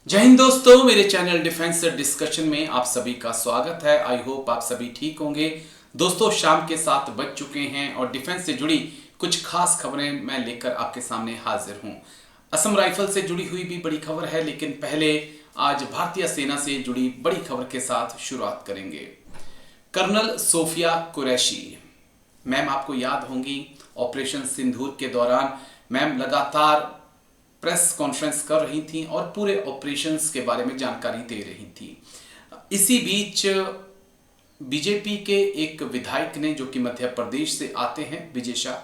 जय हिंद दोस्तों, मेरे चैनल डिफेंस डिस्कशन में आप सभी का स्वागत है। आई होप आप सभी ठीक होंगे। दोस्तों, शाम के 7 बज चुके हैं और डिफेंस से जुड़ी कुछ खास खबरें मैं लेकर आपके सामने हाजिर हूं। असम राइफल से जुड़ी हुई भी बड़ी खबर है, लेकिन पहले आज भारतीय सेना से जुड़ी बड़ी खबर के साथ शुरुआत करेंगे। कर्नल सोफिया कुरैशी मैम आपको याद होंगी, ऑपरेशन सिंदूर के दौरान मैम लगातार प्रेस कॉन्फ्रेंस कर रही थी और पूरे ऑपरेशंस के बारे में जानकारी दे रही थी। इसी बीच बीजेपी के एक विधायक ने, जो कि मध्य प्रदेश से आते हैं, विजय शाह,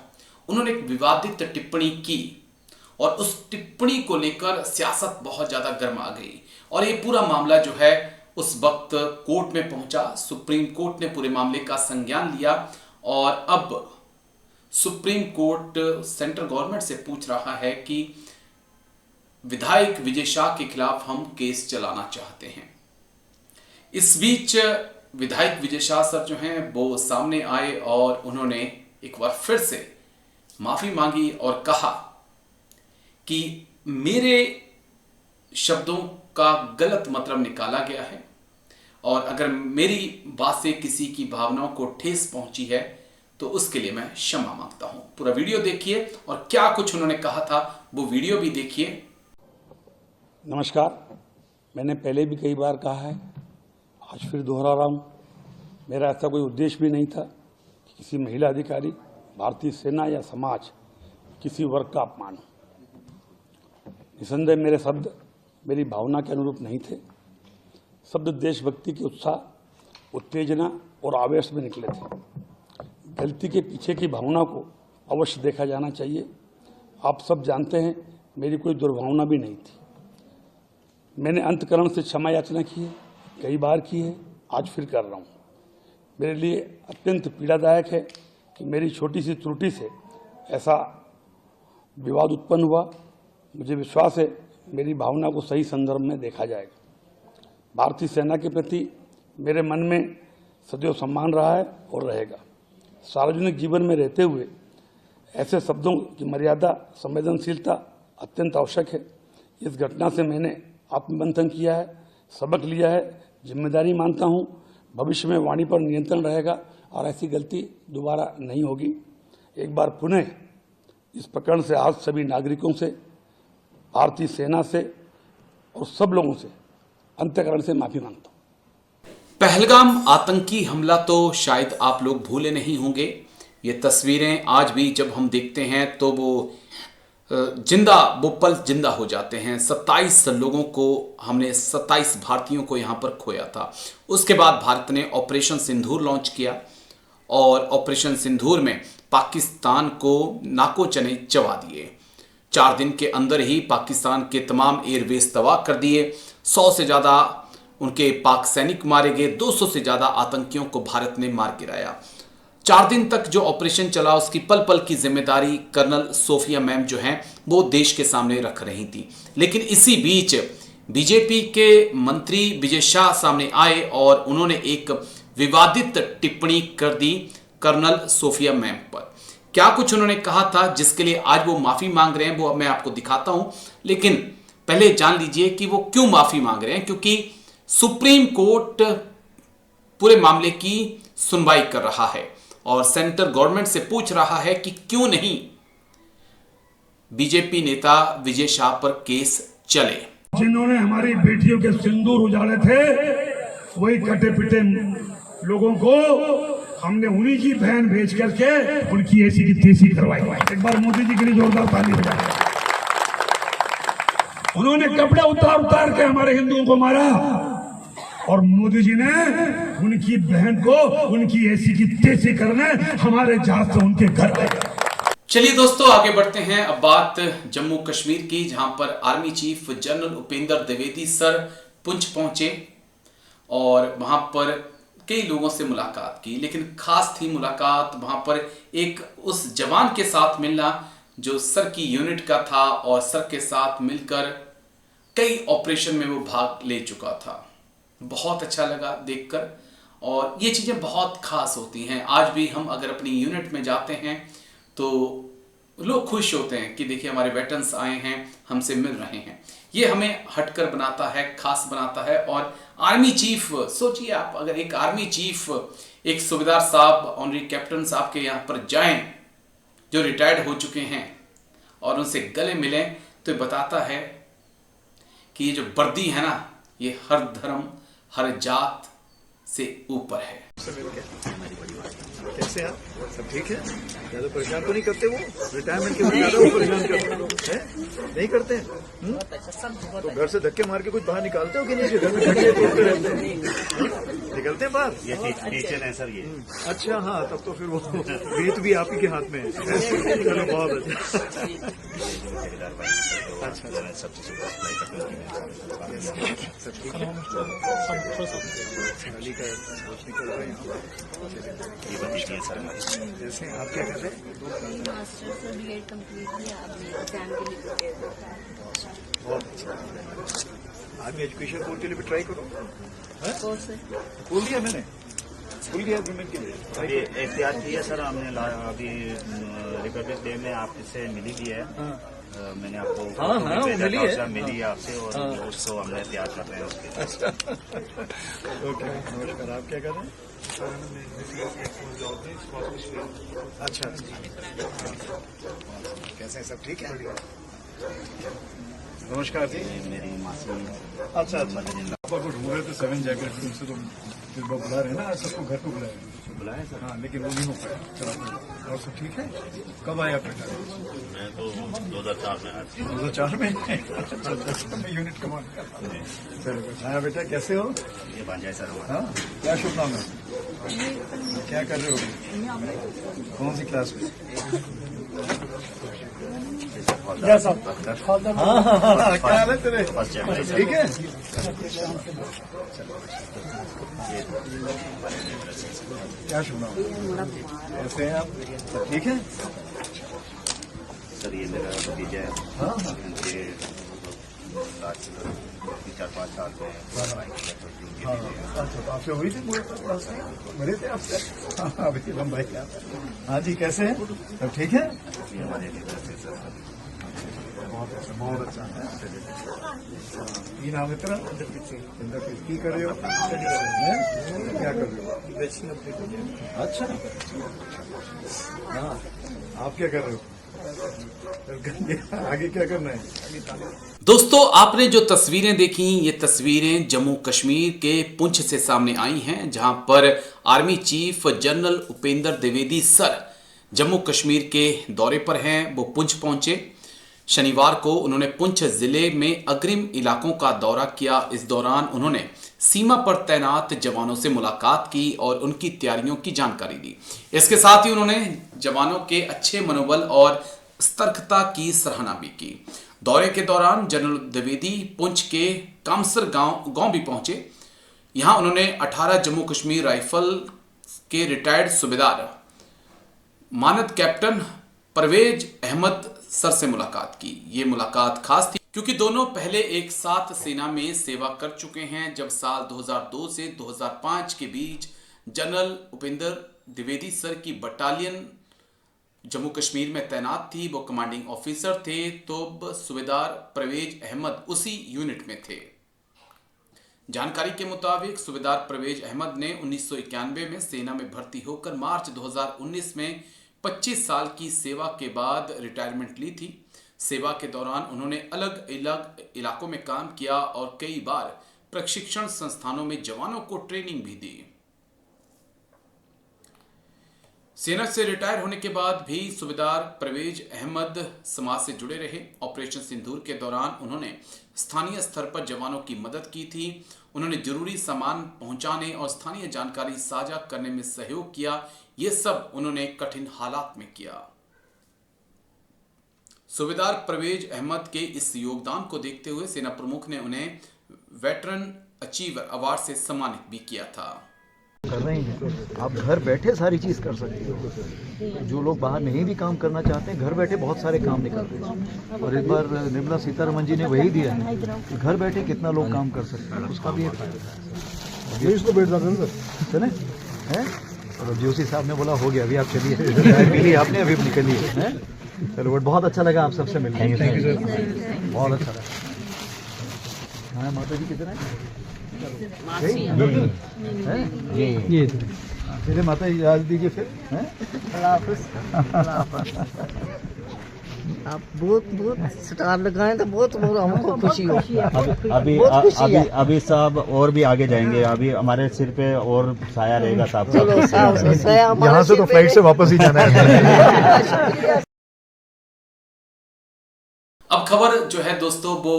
उन्होंने एक विवादित टिप्पणी की और उस टिप्पणी को लेकर सियासत बहुत ज्यादा गर्म आ गई और ये पूरा मामला जो है उस वक्त कोर्ट में पहुंचा। सुप्रीम कोर्ट ने पूरे मामले का संज्ञान लिया और अब सुप्रीम कोर्ट सेंट्रल गवर्नमेंट से पूछ रहा है कि विधायक विजय शाह के खिलाफ हम केस चलाना चाहते हैं। इस बीच विधायक विजय शाह सर जो हैं वो सामने आए और उन्होंने एक बार फिर से माफी मांगी और कहा कि मेरे शब्दों का गलत मतलब निकाला गया है और अगर मेरी बात से किसी की भावनाओं को ठेस पहुंची है तो उसके लिए मैं क्षमा मांगता हूं। पूरा वीडियो देखिए और क्या कुछ उन्होंने कहा था वो वीडियो भी देखिए। नमस्कार। मैंने पहले भी कई बार कहा है, आज फिर दोहरा रहा हूँ। मेरा ऐसा कोई उद्देश्य भी नहीं था कि किसी महिला अधिकारी, भारतीय सेना या समाज, किसी वर्ग का अपमान हो। निसंदेह मेरे शब्द मेरी भावना के अनुरूप नहीं थे। शब्द देशभक्ति के उत्साह, उत्तेजना और आवेश में निकले थे। गलती के पीछे की भावना को अवश्य देखा जाना चाहिए। आप सब जानते हैं, मेरी कोई दुर्भावना भी नहीं थी। मैंने अंतकरण से क्षमा याचना की है, कई बार की है, आज फिर कर रहा हूँ। मेरे लिए अत्यंत पीड़ादायक है कि मेरी छोटी सी त्रुटि से ऐसा विवाद उत्पन्न हुआ। मुझे विश्वास है मेरी भावना को सही संदर्भ में देखा जाएगा। भारतीय सेना के प्रति मेरे मन में सदैव सम्मान रहा है और रहेगा। सार्वजनिक जीवन में रहते हुए ऐसे शब्दों की मर्यादा, संवेदनशीलता अत्यंत आवश्यक है। इस घटना से मैंने आत्ममंथन किया है, सबक लिया है, जिम्मेदारी मानता हूं। भविष्य में वाणी पर नियंत्रण रहेगा और ऐसी गलती दोबारा नहीं होगी। एक बार पुनः इस प्रकरण से आज सभी नागरिकों से, भारतीय सेना से और सब लोगों से अंतःकरण से माफी मांगता हूं। पहलगाम आतंकी हमला तो शायद आप लोग भूले नहीं होंगे। ये तस्वीरें आज भी जब हम देखते हैं तो वो पल जिंदा हो जाते हैं। 27 लोगों को हमने 27 भारतीयों को यहां पर खोया था। उसके बाद भारत ने ऑपरेशन सिंदूर लॉन्च किया और ऑपरेशन सिंदूर में पाकिस्तान को नाको चने चबा दिए। 4 दिन के अंदर ही पाकिस्तान के तमाम एयरबेस तबाह कर दिए। 100 से ज्यादा उनके पाक सैनिक मारे गए। 200 से ज्यादा आतंकियों को भारत ने मार गिराया। 4 दिन तक जो ऑपरेशन चला उसकी पल पल की जिम्मेदारी कर्नल सोफिया मैम जो हैं वो देश के सामने रख रही थी। लेकिन इसी बीच बीजेपी के मंत्री विजय शाह सामने आए और उन्होंने एक विवादित टिप्पणी कर दी कर्नल सोफिया मैम पर। क्या कुछ उन्होंने कहा था जिसके लिए आज वो माफी मांग रहे हैं, वो मैं आपको दिखाता हूं। लेकिन पहले जान लीजिए कि वो क्यों माफी मांग रहे हैं, क्योंकि सुप्रीम कोर्ट पूरे मामले की सुनवाई कर रहा है और सेंट्रल गवर्नमेंट से पूछ रहा है कि क्यों नहीं बीजेपी नेता विजय शाह पर केस चले। जिन्होंने हमारी बेटियों के सिंदूर उजाड़े थे, वही कटे पिटे लोगों को हमने उन्हीं की बहन भेज करके उनकी ऐसी की तेजी करवाई। एक बार मोदी जी के लिए जोरदार ताली बजाएं। उन्होंने कपड़े उतार उतार के हमारे हिंदुओं को मारा और मोदी जी ने उनकी बहन को उनकी ऐसी की तेजी करने हमारे जहाज से उनके घर आए। चलिए दोस्तों, आगे बढ़ते हैं। अब बात जम्मू कश्मीर की, जहां पर army chief general Upendra Dwivedi sir Poonch पहुंचे और वहां पर कई लोगों से मुलाकात की। लेकिन खास थी मुलाकात वहां पर एक उस जवान के साथ मिलना जो सर की यूनिट का था और सर के साथ मिलकर कई ऑपरेशन में वो भाग ले चुका था। बहुत अच्छा लगा देखकर और ये चीज़ें बहुत खास होती हैं। आज भी हम अगर अपनी यूनिट में जाते हैं तो लोग खुश होते हैं कि देखिए हमारे वेटरन्स आए हैं, हमसे मिल रहे हैं। ये हमें हटकर बनाता है, खास बनाता है। और आर्मी चीफ, सोचिए आप, अगर एक आर्मी चीफ, एक सूबेदार साहब, ऑनरी कैप्टन साहब के यहाँ पर जाएं जो रिटायर्ड हो चुके हैं और उनसे गले मिलें, तो ये बताता है कि ये जो वर्दी है ना, ये हर धर्म, हर जात से ऊपर है। कैसे आप सब ठीक है? ज्यादा परेशान तो नहीं करते वो? रिटायरमेंट के बाद ज्यादा वो परेशान करते हैं? नहीं करते हैं? तो घर से धक्के मार के कुछ बाहर निकालते हो कि नहीं? घर में धक्के तोड़ते रहते हैं, निकलते हैं बाहर? ये किचन है सर ये। अच्छा, हाँ, तब तो फिर वो रेत भी आप ही के हाथ में है। चलो बहुत अच्छा। अच्छा, सब चीज सप्लाई करते हैं। सब ठीक है? खाली का सोच निकल रहा है यहाँ। ये बंदिश नहीं है सर। जैसे आप क्या कर रहे हैं? मास्टर्स और बीएड कंप्लीट किया, अभी एग्जाम के लिए प्रिपेयर कर रहा है। बहुत अच्छा। आर्मी एजुकेशन बोर्ड के लिए भी ट्राई करो। कोर्स है। खोल दिया मैंने, खुल गया एग्रीमेंट के लिए। अभी एहतियात की है सर हमने। अभी रिपब्लिक डे में आपसे मिली भी है। मैंने आपको हाँ, मिली है। मिली है आपसे, और उसको हमने तैयार कर रहे हैं उसके। ओके, नमस्कार। आप क्या कर रहे हैं? अच्छा, कैसे हैं? सब ठीक है? नमस्कार जी। मेरी मासी। अच्छा, पापा को ढूंढ रहे थे 7 जैकेट, तुमसे तो फिर बुला रहे हैं ना, सबको घर पे बुलाया सर। हाँ, लेकिन वो नहीं हो पाया। चलो, और सब ठीक है? कब आए आप? मैं तो 2004 में आया। 2004 में? अच्छा, मैं यूनिट कमांड करता हूँ। चलो, हाँ बेटा, कैसे हो? ये बन जाए सर हमारा। हाँ, क्या शुभ नाम है? क्या कर रहे हो? कौन सी क्लास में? हाँ, क्या हाल है तेरे? ठीक है? क्या शुभ नाम? कैसे हैं आप? सब ठीक है? सर ये मेरा भतीजा है। हाँ, इनके 4-5 साल में हाँ, अच्छा, तो आपसे हुई थी मुलाकात? मिले थे आपसे? हाँ, अभी लंबाई क्या? हाँ जी, कैसे हैं? सब ठीक है? हमारे लिए सर। बहुत अच्छा है। नाम है तेरा? इंद्रप्रीत। की कर रहे हो? क्या कर रहे हो? अच्छा, हाँ, आप क्या कर रहे हो? आगे क्या करना है? दोस्तों, आपने जो तस्वीरें देखी, ये तस्वीरें जम्मू कश्मीर के पुंछ से सामने आई हैं, जहां पर army chief general Upendra Dwivedi sir Jammu Kashmir के दौरे पर हैं। वो पुंछ पहुंचे। शनिवार को उन्होंने पुंछ जिले में अग्रिम इलाकों का दौरा किया। इस दौरान उन्होंने सीमा पर तैनात जवानों से मुलाकात की और उनकी तैयारियों की जानकारी दी। इसके साथ ही उन्होंने जवानों के अच्छे मनोबल और सतर्कता की सराहना भी की। दौरे के दौरान जनरल द्विवेदी पुंछ के कामसर गांव भी पहुंचे। यहां उन्होंने 18 जम्मू कश्मीर राइफल के रिटायर्ड सूबेदार मानद कैप्टन परवेज अहमद सर से मुलाकात की। ये मुलाकात खास थी क्योंकि दोनों पहले एक साथ सेना में सेवा कर चुके हैं। जब साल 2002 से 2005 के बीच जनरल उपेंद्र द्विवेदी सर की बटालियन जम्मू कश्मीर में तैनात थी, वो कमांडिंग ऑफिसर थे, तो सूबेदार परवेज अहमद उसी यूनिट में थे। जानकारी के मुताबिक सूबेदार परवेज अहमद ने 1991 में सेना में भर्ती होकर मार्च 2019 में 25 साल की सेवा के बाद रिटायरमेंट ली थी। सेवा के दौरान उन्होंने अलग अलग इलाकों में काम किया और कई बार प्रशिक्षण संस्थानों में जवानों को ट्रेनिंग भी दी। सेना से रिटायर होने के बाद भी सूबेदार परवेज अहमद समाज से जुड़े रहे। ऑपरेशन सिंदूर के दौरान उन्होंने स्थानीय स्तर पर जवानों की मदद की थी। उन्होंने जरूरी सामान पहुंचाने और स्थानीय जानकारी साझा करने में सहयोग किया। ये सब उन्होंने कठिन हालात में किया। सूबेदार परवेज अहमद के इस योगदान को देखते हुए सेना प्रमुख ने उन्हें वेटरन अचीवर अवार्ड से सम्मानित भी किया था। कर रहे हैं, आप घर बैठे सारी चीज़ कर सकते हो। जो लोग बाहर नहीं भी काम करना चाहते हैं, घर बैठे बहुत सारे काम निकल रहे हैं। और इस बार निर्मला सीतारमण जी ने वही दिया है कि घर बैठे कितना लोग काम कर सकते हैं, उसका भी एक फायदा है। चले हैं, और जोशी साहब ने बोला हो गया, अभी आप चलिए, मिली आपने, अभी निकलिए हैं। चलो बट बहुत अच्छा लगा आप सबसे मिलकर। थैंक यू सर, बहुत अच्छा लगा। हाँ माता जी किधर है? ये चलिए माता जी इजाज़त दीजिए फिर। आप बहुत स्टार लगाएं तो बहुत हमको खुशी हो। अभी बहुत खुशी है। अभी साहब और भी आगे जाएंगे, अभी हमारे सिर पे और साया रहेगा साहब। चलो साहब यहाँ से तो फ्लाइट से वापस ही जाना है। अब खबर जो है दोस्तों वो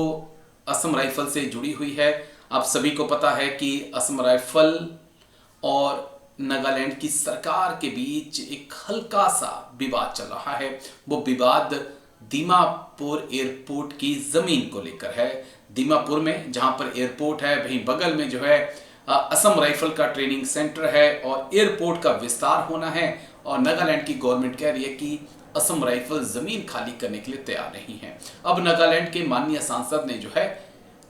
असम राइफल से जुड़ी हुई है। आप सभी को पता है कि असम राइफल और नागालैंड की सरकार के बीच एक हल्का सा विवाद चल रहा है। वो विवाद दीमापुर एयरपोर्ट की जमीन को लेकर है। दीमापुर में जहां पर एयरपोर्ट है वहीं बगल में जो है असम राइफल का ट्रेनिंग सेंटर है और एयरपोर्ट का विस्तार होना है। और नागालैंड की गवर्नमेंट कह रही है कि असम राइफल जमीन खाली करने के लिए तैयार नहीं है। अब नागालैंड के माननीय सांसद ने जो है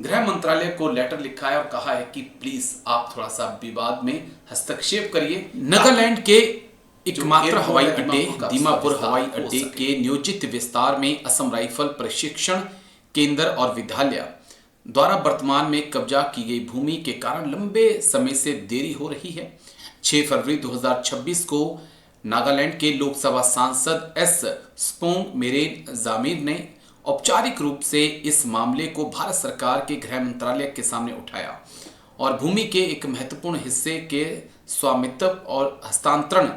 गृह मंत्रालय को लेटर लिखा है और कहा है कि प्लीज आप थोड़ा सा विवाद में हस्तक्षेप करिए। नागालैंड के एकमात्र हवाई अड्डे दीमापुर हवाई अड्डे के नियोजित विस्तार में असम राइफल प्रशिक्षण केंद्र और विद्यालय द्वारा वर्तमान में कब्जा की गई भूमि के कारण लंबे समय से देरी हो रही है। 6 फरवरी 2026 को नागालैंड के लोकसभा सांसद एस स्पोंग मेरेन जामिर ने औपचारिक रूप से इस मामले को भारत सरकार के गृह मंत्रालय के सामने उठाया और भूमि के एक महत्वपूर्ण हिस्से के स्वामित्व और हस्तांतरण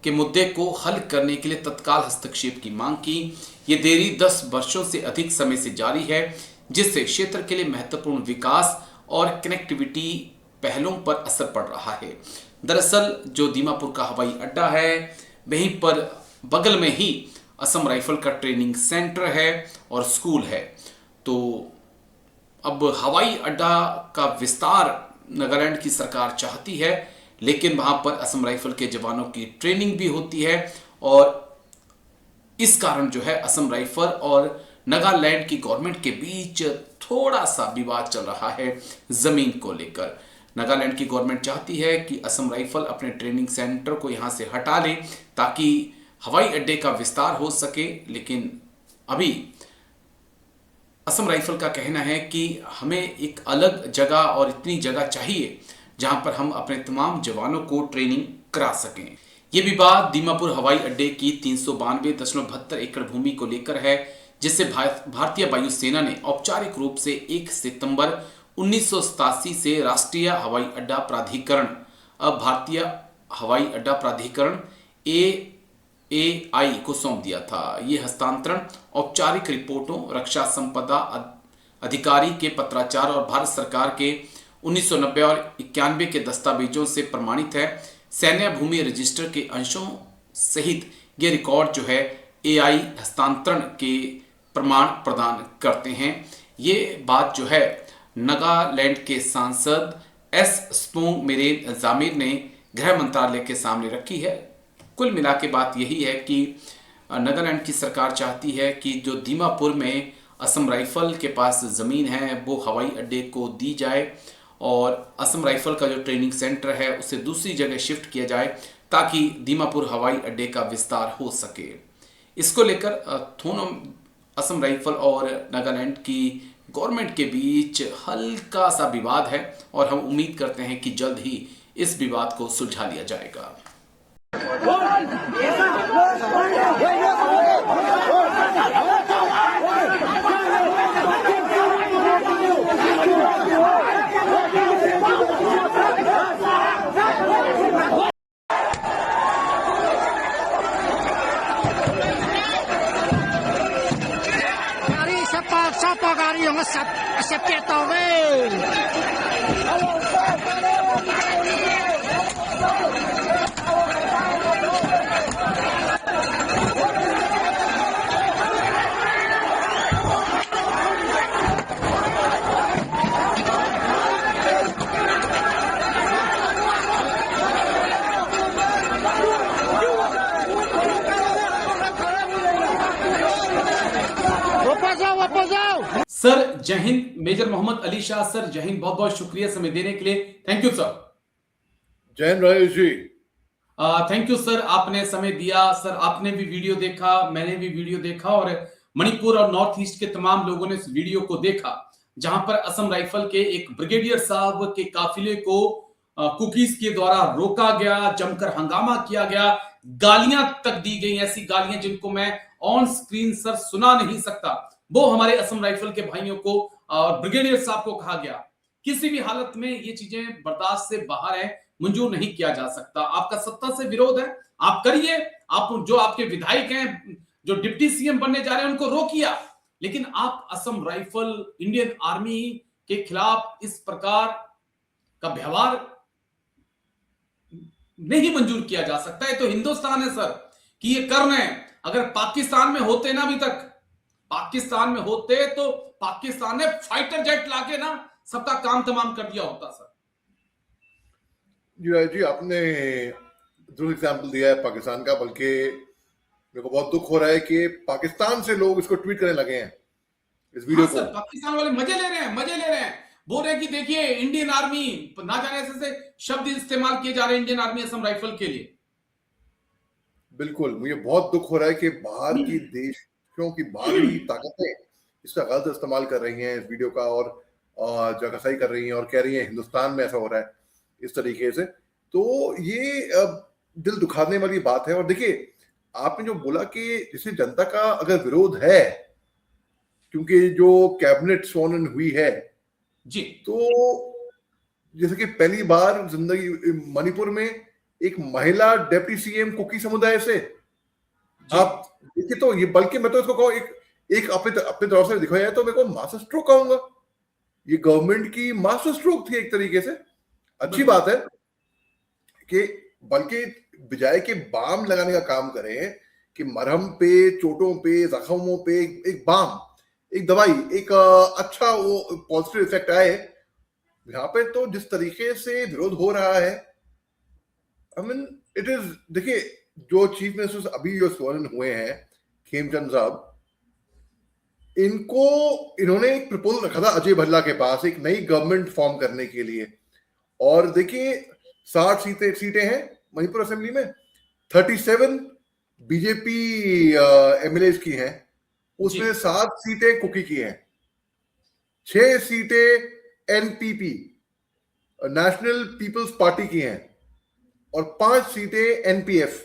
के मुद्दे को हल करने के लिए तत्काल हस्तक्षेप की मांग की। ये देरी 10 वर्षों से अधिक समय से जारी है, जिससे क्षेत्र के लिए महत्वपूर्ण विकास और कनेक्टिविटी पहलों पर असर पड़ रहा है। दरअसल जो दीमापुर का हवाई अड्डा है वहीं पर बगल में ही असम राइफल का ट्रेनिंग सेंटर है और स्कूल है। तो अब हवाई अड्डा का विस्तार नागालैंड की सरकार चाहती है, लेकिन वहां पर असम राइफल के जवानों की ट्रेनिंग भी होती है और इस कारण जो है असम राइफल और नागालैंड की गवर्नमेंट के बीच थोड़ा सा विवाद चल रहा है जमीन को लेकर। नागालैंड की गवर्नमेंट चाहती है कि असम राइफल अपने ट्रेनिंग सेंटर को यहां से हटा ले ताकि हवाई अड्डे का विस्तार हो सके, लेकिन अभी असम राइफल का कहना है कि हमें एक अलग जगह और इतनी जगह चाहिए जहां पर हम अपने तमाम जवानों को ट्रेनिंग करा सकें। ये विवाद दीमापुर हवाई अड्डे की 392.72 एकड़ भूमि को लेकर है, जिससे भारतीय वायुसेना ने औपचारिक रूप से 1 सितंबर 1987 से राष्ट्रीय हवाई अड्डा प्राधिकरण, अब भारतीय हवाई अड्डा प्राधिकरण AAI को सौंप दिया था। ये हस्तांतरण औपचारिक रिपोर्टों, रक्षा संपदा अधिकारी के पत्राचार और भारत सरकार के 1990 और 91 के दस्तावेजों से प्रमाणित है। सैन्य भूमि रजिस्टर के अंशों सहित ये रिकॉर्ड जो है AI हस्तांतरण के प्रमाण प्रदान करते हैं। ये बात जो है नागालैंड के सांसद एस स्पोंग मेरेन जामिर ने गृह मंत्रालय के सामने रखी है। कुल मिला के बात यही है कि नागालैंड की सरकार चाहती है कि जो दीमापुर में असम राइफल के पास ज़मीन है वो हवाई अड्डे को दी जाए और असम राइफल का जो ट्रेनिंग सेंटर है उसे दूसरी जगह शिफ्ट किया जाए ताकि दीमापुर हवाई अड्डे का विस्तार हो सके। इसको लेकर दोनों असम राइफल और नागालैंड की गवर्नमेंट के बीच हल्का सा विवाद है और हम उम्मीद करते हैं कि जल्द ही इस विवाद को सुलझा लिया जाएगा। Siapa kali yang ngesep kita weh? Sir Jai Hind. Major Mohammad Ali Shah sir Jai Hind, बहुत बहुत शुक्रिया समय देने के लिए। Thank you sir. Jai Hind Rajesh ji. Thank you sir, आपने समय दिया। सर आपने भी वीडियो देखा, मैंने भी वीडियो देखा और मणिपुर और नॉर्थ ईस्ट के तमाम लोगों ने इस वीडियो को देखा, जहां पर असम राइफल के एक ब्रिगेडियर साहब के काफिले को कुकीज के द्वारा रोका गया, जमकर हंगामा किया गया, गालियां तक दी गई, ऐसी गालियां जिनको मैं ऑन स्क्रीन सर सुना नहीं सकता, वो हमारे असम राइफल के भाइयों को और ब्रिगेडियर साहब को कहा गया। किसी भी हालत में ये चीजें बर्दाश्त से बाहर है, मंजूर नहीं किया जा सकता। आपका सत्ता से विरोध है, आप करिए, आप जो आपके विधायक हैं, जो डिप्टी सीएम बनने जा रहे हैं, उनको रोकिए, लेकिन आप असम राइफल, इंडियन आर्मी के खिलाफ इस प्रकार का व्यवहार नहीं मंजूर किया जा सकता है। तो हिंदुस्तान है सर कि ये कर रहे हैं। अगर पाकिस्तान में होते ना, अभी तक पाकिस्तान में होते तो पाकिस्तान ने फाइटर जेट लाके ना सबका काम तमाम कर दिया होता सर। जी, आपने जो एग्जाम्पल दिया है पाकिस्तान का, बल्कि मेरे को बहुत दुख हो रहा है कि पाकिस्तान से लोग इसको ट्वीट करने लगे हैं, इस वीडियो हाँ सर, पाकिस्तान वाले मजे ले रहे हैं, मजे ले रहे हैं, बोल रहे हैं कि देखिए इंडियन आर्मी, ना जाने ऐसे शब्द इस्तेमाल किए जा रहे हैं इंडियन आर्मी असम राइफल के लिए। बिल्कुल, मुझे बहुत दुख हो रहा है कि बाहर की देशों की बाहरी ताकतें इसका गलत इस्तेमाल कर रही हैं इस वीडियो का, और जगहसाई कर रही हैं और कह रही हैं हिंदुस्तान में ऐसा हो रहा है इस तरीके से। तो ये दिल दुखाने वाली बात है। और देखिए, आपने जो बोला कि जिसे जनता का अगर विरोध है, क्योंकि जो कैबिनेट स्वॉन इन हुई है जी, तो जैसे कि पहली बार जिंदगी मणिपुर में एक महिला डिप्टी सीएम कुकी समुदाय से, आप देखिए, तो ये बल्कि मैं तो इसको कहूँ एक अपने तरफ से दिखाया जाए तो मेरे को मास्टर स्ट्रोक कहूंगा। ये गवर्नमेंट की मास्टर स्ट्रोक थी एक तरीके से। अच्छी बात है कि बल्कि बजाय के बाम लगाने का काम करें कि मरहम पे, चोटों पे, जख्मों पे एक बाम, एक दवाई, एक अच्छा वो पॉजिटिव इफेक्ट आए। यहाँ पे तो जिस तरीके से विरोध हो रहा है, आई मीन इट इज, देखिए जो चीफ मिनिस्टर्स अभी जो स्वर्न हुए हैं, खेमचंद साहब, इन्होंने एक प्रपोजल रखा था अजय भल्ला के पास एक नई गवर्नमेंट फॉर्म करने के लिए। और देखिए 60 सीटें हैं मणिपुर असेंबली में, 37 बीजेपी एमएलए की हैं, उसमें 7 सीटें कुकी की हैं, 6 सीटें एनपीपी नेशनल पीपल्स पार्टी की हैं, और 5 सीटें एनपीएफ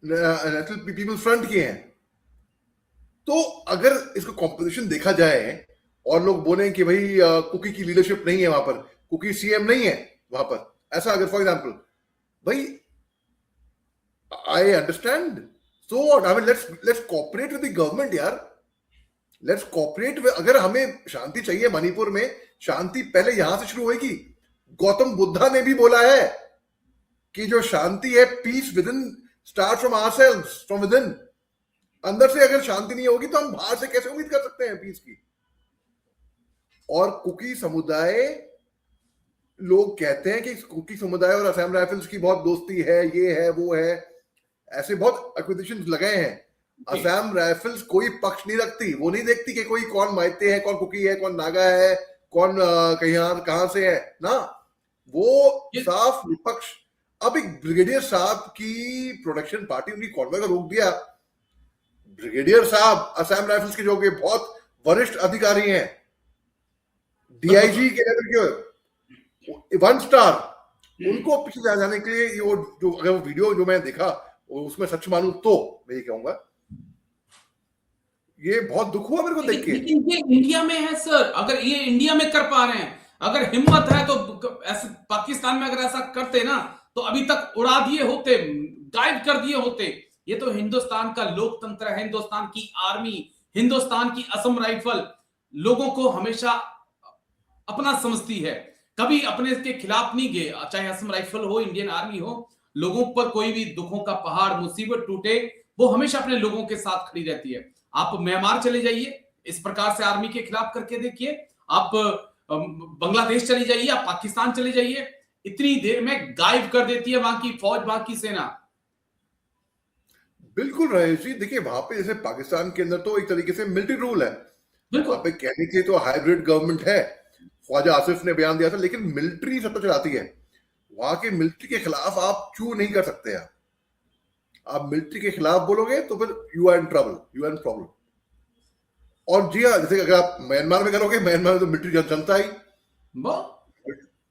नेशनल पीपल्स फ्रंट की हैं। तो अगर इसको कॉम्पोजिशन देखा जाए और लोग बोले कि भाई कुकी की लीडरशिप नहीं है वहां पर, कुकी सीएम नहीं है वहां पर, ऐसा अगर फॉर एग्जांपल, भाई I understand, so I mean let's cooperate with the government यार, लेट्स कोऑपरेट विद। अगर हमें शांति चाहिए मणिपुर में, शांति पहले यहां से शुरू होगी। गौतम बुद्धा ने भी बोला है कि जो शांति है, peace with in start from ourselves, from with in. अंदर से अगर शांति नहीं होगी तो हम बाहर से कैसे उम्मीद कर सकते हैं पीस की। और कुकी समुदाय, लोग कहते हैं कि कुकी समुदाय और असम राइफल्स की बहुत दोस्ती है, ये है वो है, ऐसे बहुत एक्विजिशंस लगे हैं। असम राइफल्स कोई पक्ष नहीं रखती, वो नहीं देखती कि कोई कौन माइते है, कौन कुकी है, कौन नागा है, कौन कहां से है ना, वो साफ विपक्ष। अब एक ब्रिगेडियर साहब की प्रोडक्शन पार्टी उनकी कॉन्वॉय का रोक दिया। ब्रिगेडियर साहब असम राइफल्स के जो कि बहुत वरिष्ठ अधिकारी हैं, डीआईजी के लेवल के 1 स्टार, उनको पीछे जाने के लिए वो जो, अगर वो वीडियो जो मैं देखा उसमें सच मानूं तो मैं ये कहूंगा, ये बहुत दुख हुआ मेरे को देख के। लेकिन ये इंडिया में है सर, अगर ये इंडिया में कर पा रहे हैं, अगर हिम्मत है तो ऐसे पाकिस्तान में अगर ऐसा करते ना तो अभी तक उड़ा दिए होते, गायब कर दिए होते। ये तो हिंदुस्तान का लोकतंत्र है, हिंदुस्तान की आर्मी, हिंदुस्तान की असम राइफल लोगों को हमेशा अपना समझती है, कभी अपने के खिलाफ नहीं गए। चाहे असम राइफल हो, इंडियन आर्मी हो, लोगों पर कोई भी दुखों का पहाड़, मुसीबत टूटे, वो हमेशा अपने लोगों के साथ खड़ी रहती है। आप म्यांमार चले जाइए, इस प्रकार से आर्मी के खिलाफ करके देखिए, आप बांग्लादेश चले जाइए, आप पाकिस्तान चले जाइए, इतनी देर में गायब कर देती है वहां की फौज, वहां की सेना। बिल्कुल रहे जी, देखिए वहां पे जैसे पाकिस्तान के अंदर तो एक तरीके से मिलिट्री रूल है, वहां पे कहने के लिए तो हाइब्रिड गवर्नमेंट है, ख्वाजा आसिफ ने बयान दिया था, लेकिन मिलिट्री सत्ता चलाती है वहां के मिलिट्री के खिलाफ आप चू नहीं कर सकते। आप मिलिट्री के खिलाफ बोलोगे तो फिर you are in trouble, you are in problem. और जी हाँ, जैसे अगर आप म्यांमार में करोगे, म्यांमार में तो मिलिट्री जनता ही,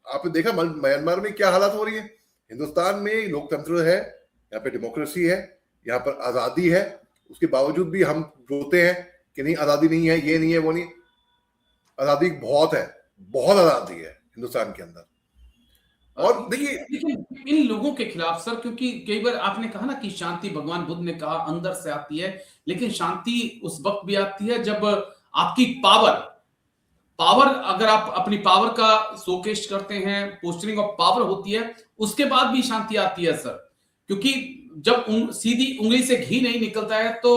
आपने देखा म्यांमार में क्या हालात हो रही है। हिंदुस्तान में लोकतंत्र है, यहाँ पे डेमोक्रेसी है, यहाँ पर आजादी है, उसके बावजूद भी हम रोते हैं कि नहीं आजादी नहीं है, ये नहीं है, वो नहीं। आजादी बहुत है, बहुत आजादी है हिंदुस्तान के अंदर। और देखिए, लेकिन इन लोगों के खिलाफ सर, क्योंकि कई बार आपने कहा ना कि शांति भगवान बुद्ध ने कहा अंदर से आती है, लेकिन शांति उस वक्त भी आती है जब आपकी पावर अगर आप अपनी पावर का शोकेस करते हैं, पोस्टरिंग ऑफ पावर होती है, उसके बाद भी शांति आती है सर। क्योंकि जब सीधी उंगली से घी नहीं निकलता है तो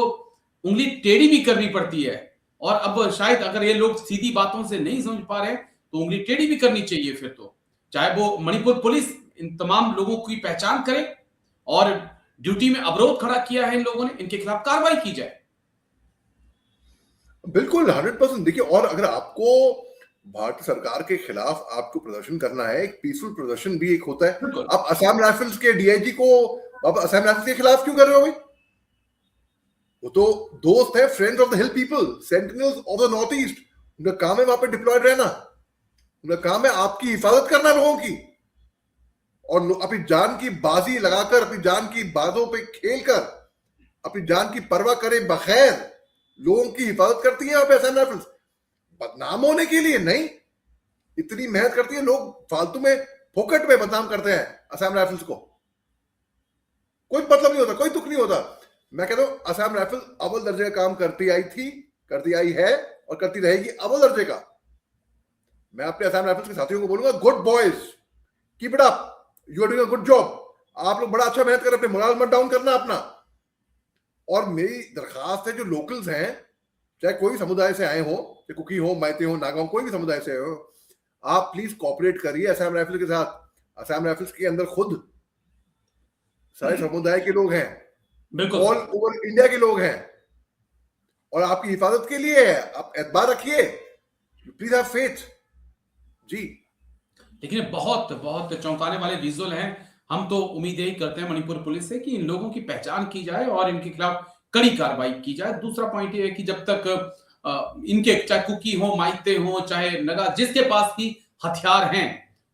उंगली टेढ़ी भी करनी पड़ती है। और अब शायद अगर ये लोग सीधी बातों से नहीं समझ पा रहे तो उंगली टेढ़ी भी करनी चाहिए फिर तो। चाहे वो मणिपुर पुलिस इन तमाम लोगों की पहचान करे और ड्यूटी में अवरोध खड़ा किया है इन लोगों ने, इनके खिलाफ कार्रवाई की जाए। बिल्कुल 100%। देखिए, और अगर आपको भारतीय सरकार के खिलाफ आपको प्रदर्शन करना है, एक पीसफुल प्रदर्शन भी एक होता है। आप असम राइफल्स के डीआईजी को आप असम राइफल्स के खिलाफ क्यों कर रहे हो भाई? वो तो दोस्त है, friends of the hill people, sentinels of the north east. उनका काम है वहां पे डिप्लॉयड रहना, उनका काम है आपकी हिफाजत करना लोगों की, और अपनी जान की बाजी लगाकर, अपनी जान की बातों पे खेलकर, अपनी जान की परवाह करे बगैर लोगों की हिफाजत करती है असम राइफल्स। बदनाम होने के लिए नहीं, इतनी मेहनत करती है। लोग फालतू में फोकट में बदनाम करते हैं असम राइफल्स को, कोई मतलब नहीं होता, कोई दुख नहीं होता। मैं कहता हूं असम राइफल अव्वल दर्जे का काम करती आई थी, करती आई है और करती रहेगी अव्वल दर्जे का। मैं अपने असम राइफल्स के साथियों को बोलूंगा, good boys, keep it up, you are doing a good job. आप लोग बड़ा अच्छा मेहनत कर रहे हैं, अपने मोरल मत डाउन करना अपना। और मेरी दरखास्त है, जो लोकल्स हैं, चाहे कोई समुदाय से आए हो, चाहे कुकी हो, मैते हो, नागा हो, कोई भी समुदाय से हो, आप प्लीज कोऑपरेट करिए असम राइफल्स के साथ। असम राइफल्स के अंदर खुद सारे समुदाय के लोग हैं, ऑल ओवर इंडिया के लोग हैं, और आपकी हिफाजत के लिए है। आप एतबार रखिए, प्लीज हैव फेथ जी। लेकिन बहुत बहुत चौंकाने वाले विजुअल हैं। हम तो उम्मीद यही करते हैं मणिपुर पुलिस से कि इन लोगों की पहचान की जाए और इनके खिलाफ कड़ी कार्रवाई की जाए। दूसरा पॉइंट ये है कि जब तक इनके चाहे कुकी हो, माइते हो, चाहे नगा, जिसके पास भी हथियार हैं,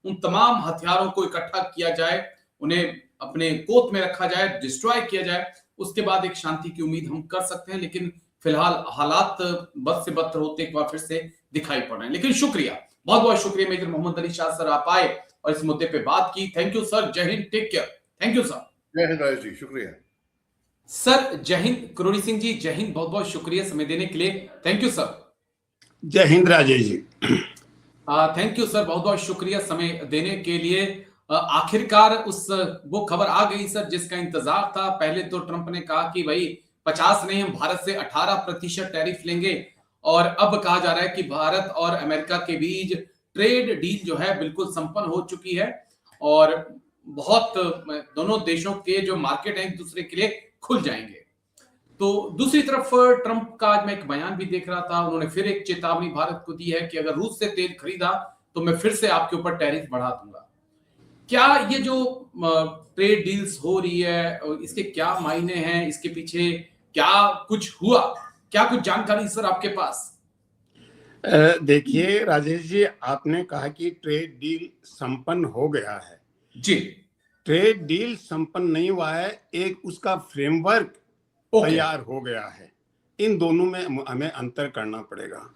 उन तमाम हथियारों को इकट्ठा किया जाए, उन्हें अपने कोत में रखा जाए, डिस्ट्रॉय किया जाए, उसके बाद एक शांति की उम्मीद हम कर सकते हैं। लेकिन फिलहाल हालात बद से बदतर होते एक बार फिर से दिखाई पड़ रहे हैं। लेकिन शुक्रिया, बहुत बहुत शुक्रिया मेजर मोहम्मद अली शाह सर, आप आए और इस मुद्दे पे बात की। Thank you sir, Jai Hind, take care. Thank you sir. Jai Hind Rajesh ji, शुक्रिया सर। जय हिंद करोड़ी सिंह जी, जय हिंद, बहुत बहुत शुक्रिया समय देने के लिए। Thank you sir. Jai Hind Rajesh ji. Thank you sir, बहुत बहुत शुक्रिया समय देने के लिए। आखिरकार वो खबर आ गई सर जिसका इंतजार था। पहले तो ट्रंप ने कहा कि भाई 50 नहीं, हम भारत से 18% टैरिफ लेंगे, और अब कहा जा रहा है कि भारत और अमेरिका के बीच ट्रेड डील जो है बिल्कुल संपन्न हो चुकी है, और बहुत दोनों देशों के जो मार्केट हैं एक दूसरे के लिए खुल जाएंगे। तो दूसरी तरफ ट्रंप का आज मैं एक बयान भी देख रहा था, उन्होंने फिर एक चेतावनी भारत को दी है कि अगर रूस से तेल खरीदा तो मैं फिर से आपके ऊपर टैरिफ बढ़ा दूंगा। क्या ये जो ट्रेड डील्स हो रही है, इसके क्या मायने हैं, इसके पीछे क्या कुछ हुआ, क्या कुछ जानकारी सर आपके पास? देखिए राजेश जी, आपने कहा कि ट्रेड डील संपन्न हो गया है जी। ट्रेड डील संपन्न नहीं हुआ है, एक उसका फ्रेमवर्क तैयार हो गया है। इन दोनों में हमें अंतर करना पड़ेगा।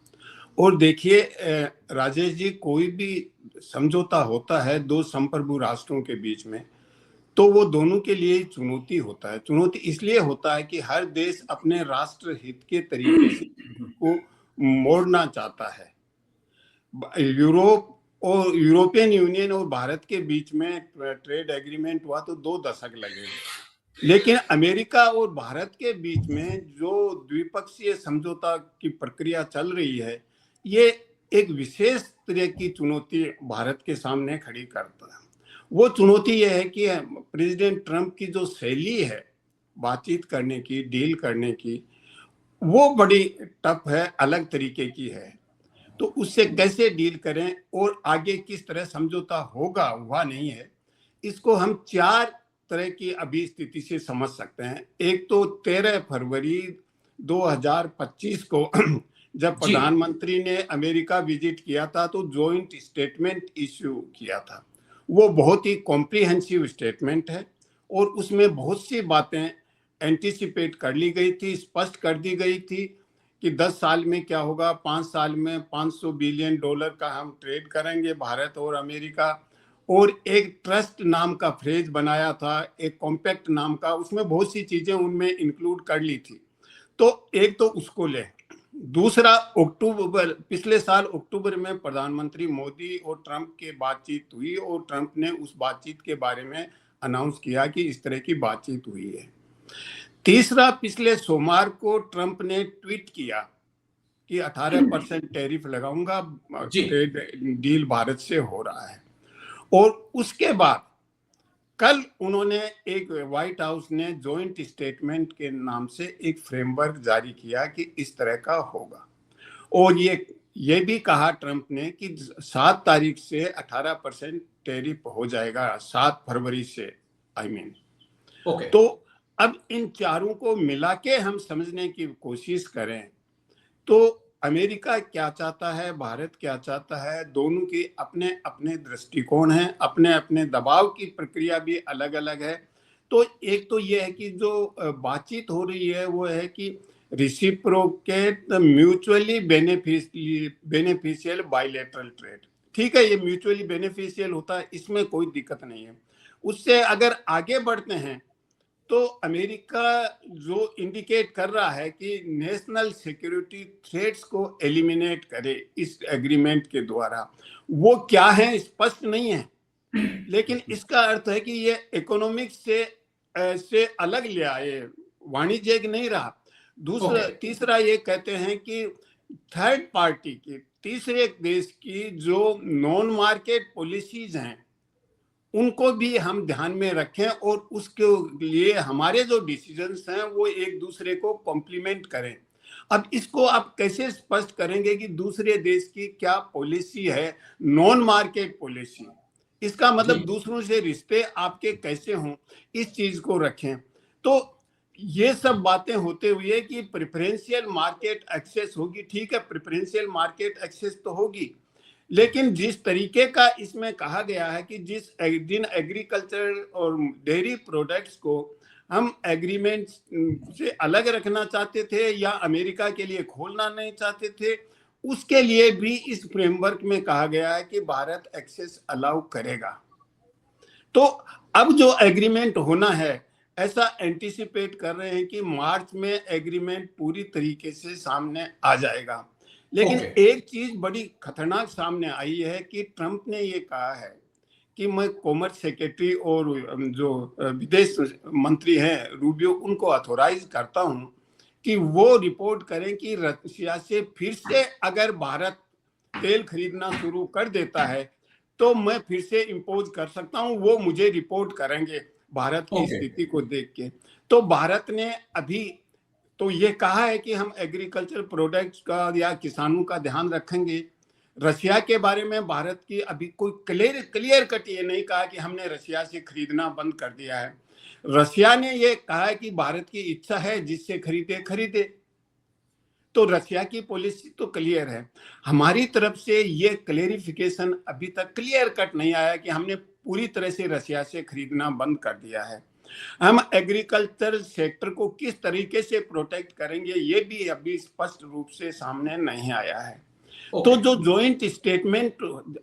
और देखिए राजेश जी, कोई भी समझौता होता है दो संप्रभु राष्ट्रों के बीच में, तो वो दोनों के लिए चुनौती होता है। चुनौती इसलिए होता है कि हर देश अपने राष्ट्र हित के तरीके से को मोड़ना चाहता है। यूरोपियन यूनियन और भारत के बीच में ट्रेड एग्रीमेंट हुआ तो 2 दशक लगे, लेकिन अमेरिका और भारत के बीच में जो द्विपक्षीय समझौता की प्रक्रिया चल रही है, ये एक विशेष तरह की चुनौती भारत के सामने खड़ी करता है। वो चुनौती यह है कि प्रेसिडेंट ट्रंप की जो शैली है बातचीत करने की, डील करने की, वो बड़ी टफ है, अलग तरीके की है। तो उससे कैसे डील करें और आगे किस तरह समझौता होगा, हुआ नहीं है। इसको हम 4 तरह की अभी स्थिति से समझ सकते हैं। एक तो 13 फरवरी 2025 को जब प्रधानमंत्री ने अमेरिका विजिट किया था तो जॉइंट स्टेटमेंट इश्यू किया था। वो बहुत ही कॉम्प्रिहेंसिव स्टेटमेंट है और उसमें बहुत सी बातें एंटिसिपेट कर ली गई थी, स्पष्ट कर दी गई थी कि 10 साल में क्या होगा, 5 साल में $500 बिलियन का हम ट्रेड करेंगे भारत और अमेरिका। और एक ट्रस्ट नाम का फ्रेज बनाया था, एक कॉम्पैक्ट नाम का, उसमें बहुत सी चीजें उनमें इंक्लूड कर ली थी। तो एक तो उसको ले। दूसरा, पिछले साल अक्टूबर में प्रधानमंत्री मोदी और ट्रंप की बातचीत हुई और ट्रंप ने उस बातचीत के बारे में अनाउंस किया कि इस तरह की बातचीत हुई है। तीसरा, पिछले सोमवार को ट्रंप ने ट्वीट किया कि 18% टैरिफ लगाऊंगा, ट्रेड डील भारत से हो रहा है। और उसके बाद कल उन्होंने एक, व्हाइट हाउस ने जॉइंट स्टेटमेंट के नाम से एक फ्रेमवर्क जारी किया कि इस तरह का होगा। और ये भी कहा ट्रंप ने कि 7 तारीख से 18% टैरिफ हो जाएगा, 7 फरवरी से ओके। तो अब इन चारों को मिला के हम समझने की कोशिश करें तो अमेरिका क्या चाहता है, भारत क्या चाहता है, दोनों की अपने अपने दृष्टिकोण हैं, अपने अपने दबाव की प्रक्रिया भी अलग अलग है। तो एक तो ये है कि जो बातचीत हो रही है वो है कि reciprocate mutually beneficial bilateral trade. ठीक है, ये म्यूचुअली बेनिफिशियल होता है, इसमें कोई दिक्कत नहीं है। उससे अगर आगे बढ़ते हैं तो अमेरिका जो इंडिकेट कर रहा है कि नेशनल सिक्योरिटी थ्रेट्स को एलिमिनेट करे इस एग्रीमेंट के द्वारा, वो क्या है स्पष्ट नहीं है, लेकिन इसका अर्थ है कि ये इकोनॉमिक्स से अलग ले आए, वाणिज्यिक नहीं रहा। दूसरा तीसरा ये कहते हैं कि थर्ड पार्टी की, तीसरे देश की जो नॉन मार्केट पॉलिसीज हैं उनको भी हम ध्यान में रखें और उसके लिए हमारे जो डिसीजंस हैं वो एक दूसरे को कॉम्प्लीमेंट करें। अब इसको आप कैसे स्पष्ट करेंगे कि दूसरे देश की क्या पॉलिसी है, नॉन मार्केट पॉलिसी, इसका मतलब दूसरों से रिश्ते आपके कैसे हों, इस चीज को रखें। तो ये सब बातें होते हुए कि प्रेफरेंशियल मार्केट एक्सेस होगी, ठीक है, प्रेफरेंशियल मार्केट एक्सेस तो होगी, लेकिन जिस तरीके का इसमें कहा गया है कि जिन एग्रीकल्चर और डेयरी प्रोडक्ट्स को हम एग्रीमेंट से अलग रखना चाहते थे या अमेरिका के लिए खोलना नहीं चाहते थे, उसके लिए भी इस फ्रेमवर्क में कहा गया है कि भारत एक्सेस अलाउ करेगा। तो अब जो एग्रीमेंट होना है, ऐसा एंटिसिपेट कर रहे हैं कि मार्च में एग्रीमेंट पूरी तरीके से सामने आ जाएगा। लेकिन एक चीज बड़ी खतरनाक सामने आई है कि ट्रंप ने ये कहा है कि मैं कॉमर्स सेक्रेटरी और जो विदेश मंत्री हैं रूबियो, उनको ऑथोराइज करता हूं कि वो रिपोर्ट करें कि रशिया से फिर से अगर भारत तेल खरीदना शुरू कर देता है तो मैं फिर से इम्पोज कर सकता हूं, वो मुझे रिपोर्ट करेंगे भारत की स्थिति को देख के। तो भारत ने अभी तो ये कहा है कि हम एग्रीकल्चर प्रोडक्ट्स का या किसानों का ध्यान रखेंगे। रशिया के बारे में भारत की अभी कोई क्लियर कट ये नहीं कहा कि हमने रशिया से खरीदना बंद कर दिया है। रशिया ने ये कहा है कि भारत की इच्छा है जिससे खरीदे। तो रशिया की पॉलिसी तो क्लियर है। हमारी तरफ से ये क्लेरिफिकेशन अभी तक क्लियर कट नहीं आया कि हमने पूरी तरह से रशिया से खरीदना बंद कर दिया है। हम एग्रीकल्चर सेक्टर को किस तरीके से प्रोटेक्ट करेंगे ये भी अभी स्पष्ट रूप से सामने नहीं आया है। तो जो जॉइंट स्टेटमेंट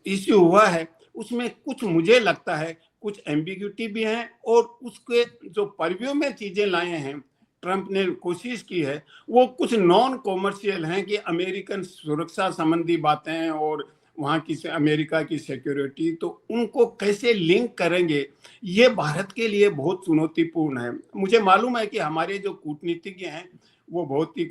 इश्यू हुआ है उसमें कुछ मुझे लगता है कुछ एम्बिग्यूटी भी है और उसके जो परव्यू में चीजें लाए हैं ट्रंप ने कोशिश की है वो कुछ नॉन कॉमर्शियल हैं कि अमेरिकन सुरक्षा संबंधी बातें और वहाँ की अमेरिका की सिक्योरिटी, तो उनको कैसे लिंक करेंगे ये भारत के लिए बहुत चुनौतीपूर्ण है। मुझे मालूम है कि हमारे जो कूटनीतिज्ञ हैं वो बहुत ही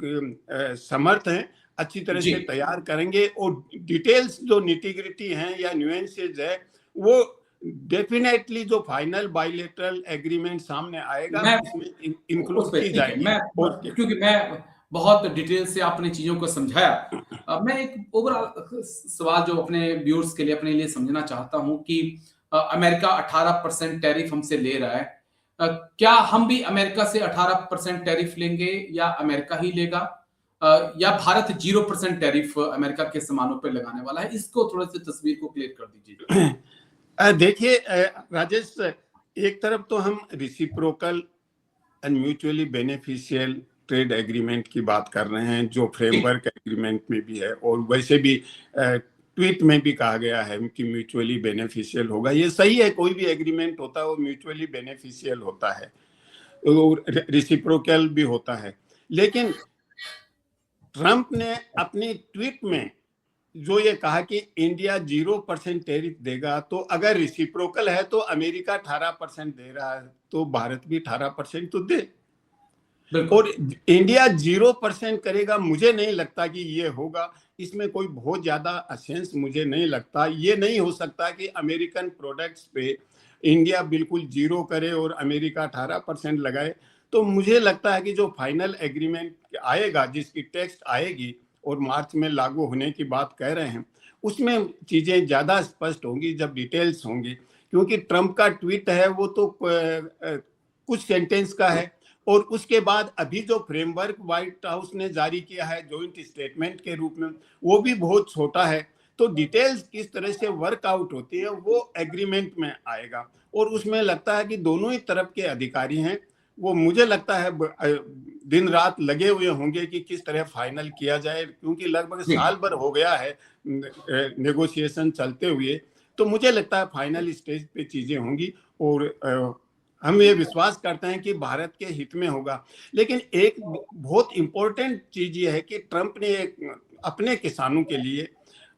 समर्थ हैं, अच्छी तरह से तैयार करेंगे और डिटेल्स जो निटिग्रिटी हैं या न्यूएंसेस है वो डेफिनेटली जो फाइनल बायलैटरल एग्रीमेंट सामने आएगा उसमें इंक्लूड की जाएगी। क्योंकि मैं बहुत डिटेल से आपने चीजों को समझाया, मैं एक ओवरऑल सवाल जो अपने व्यूअर्स के लिए अपने लिए समझना चाहता हूं कि अमेरिका 18% टैरिफ हमसे ले रहा है, क्या हम भी अमेरिका से 18% टैरिफ लेंगे या अमेरिका ही लेगा, या भारत 0% टैरिफ अमेरिका के सामानों पर लगाने वाला है? इसको थोड़ा सी तस्वीर को क्लियर कर दीजिए। देखिए राजेश, एक तरफ तो हम reciprocal and mutually beneficial trade agreement की बात कर रहे हैं, जो फ्रेमवर्क एग्रीमेंट में भी है, और वैसे भी ट्वीट में भी कहा गया है कि म्यूचुअली बेनिफिशियल होगा। ये सही है, कोई भी एग्रीमेंट होता है वो म्यूचुअली बेनिफिशियल होता है, रिसिप्रोकल भी होता है। लेकिन ट्रंप ने अपनी ट्वीट में जो ये कहा कि इंडिया 0% टैरिफ देगा, तो अगर रिसिप्रोकल है तो अमेरिका 18% दे रहा है, तो भारत भी 18% तो दे। और इंडिया 0% करेगा, मुझे नहीं लगता कि ये होगा। इसमें कोई बहुत ज्यादा असेंस मुझे नहीं लगता। ये नहीं हो सकता कि अमेरिकन प्रोडक्ट्स पे इंडिया बिल्कुल 0 करे और अमेरिका 18% लगाए। तो मुझे लगता है कि जो फाइनल एग्रीमेंट आएगा, जिसकी टेक्स्ट आएगी और मार्च में लागू होने की बात कह रहे हैं, उसमें चीजें ज्यादा स्पष्ट होंगी जब डिटेल्स होंगी। क्योंकि ट्रंप का ट्वीट है वो तो कुछ सेंटेंस का है, और उसके बाद अभी जो फ्रेमवर्क व्हाइट हाउस ने जारी किया है जॉइंट स्टेटमेंट के रूप में, वो भी बहुत छोटा है। तो डिटेल्स किस तरह से वर्कआउट होती है वो एग्रीमेंट में आएगा, और उसमें लगता है कि दोनों ही तरफ के अधिकारी हैं, वो मुझे लगता है दिन रात लगे हुए होंगे कि किस तरह फाइनल किया जाए, क्योंकि लगभग साल भर हो गया है नेगोशिएशन चलते हुए। तो मुझे लगता है फाइनल स्टेज पे चीजें होंगी, और हम ये विश्वास करते हैं कि भारत के हित में होगा। लेकिन एक बहुत इंपॉर्टेंट चीज ये है कि ट्रंप ने अपने किसानों के लिए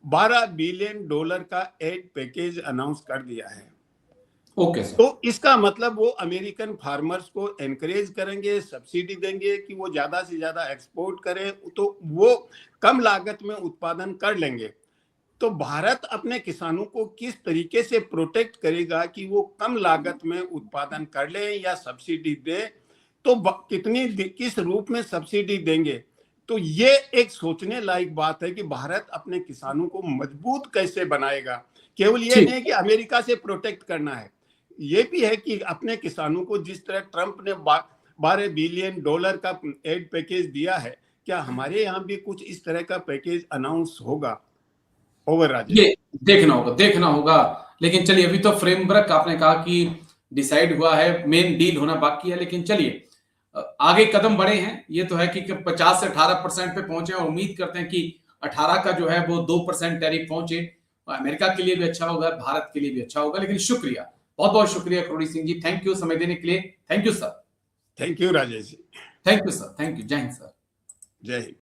$12 बिलियन का एड पैकेज अनाउंस कर दिया है। ओके तो इसका मतलब वो अमेरिकन फार्मर्स को एनकरेज करेंगे, सब्सिडी देंगे कि वो ज्यादा से ज्यादा एक्सपोर्ट करें, तो वो कम लागत में उत्पादन कर लेंगे। तो भारत अपने किसानों को किस तरीके से प्रोटेक्ट करेगा कि वो कम लागत में उत्पादन कर ले या सब्सिडी दे, तो किस रूप में सब्सिडी देंगे। तो ये एक सोचने लायक बात है कि भारत अपने किसानों को मजबूत कैसे बनाएगा। केवल ये नहीं कि अमेरिका से प्रोटेक्ट करना है, ये भी है कि अपने किसानों को जिस तरह ट्रंप ने $12 बिलियन का एड पैकेज दिया है, क्या हमारे यहाँ भी कुछ इस तरह का पैकेज अनाउंस होगा? ये देखना होगा। लेकिन चलिए, अभी तो फ्रेमवर्क आपने कहा कि डिसाइड हुआ है, मेन डील होना बाकी है। लेकिन चलिए, आगे कदम बढ़े हैं। ये तो है कि 50 से 18% पे पहुंचे, और उम्मीद करते हैं कि 18 का जो है वो 2% टैरिफ पहुंचे। अमेरिका के लिए भी अच्छा होगा, भारत के लिए भी अच्छा होगा। लेकिन शुक्रिया, बहुत बहुत शुक्रिया करोड़ी सिंह जी, थैंक यू समय देने के लिए। Thank you sir. Thank you Rajesh ji. Thank you sir, thank you. Jai Hind sir. Jai Hind.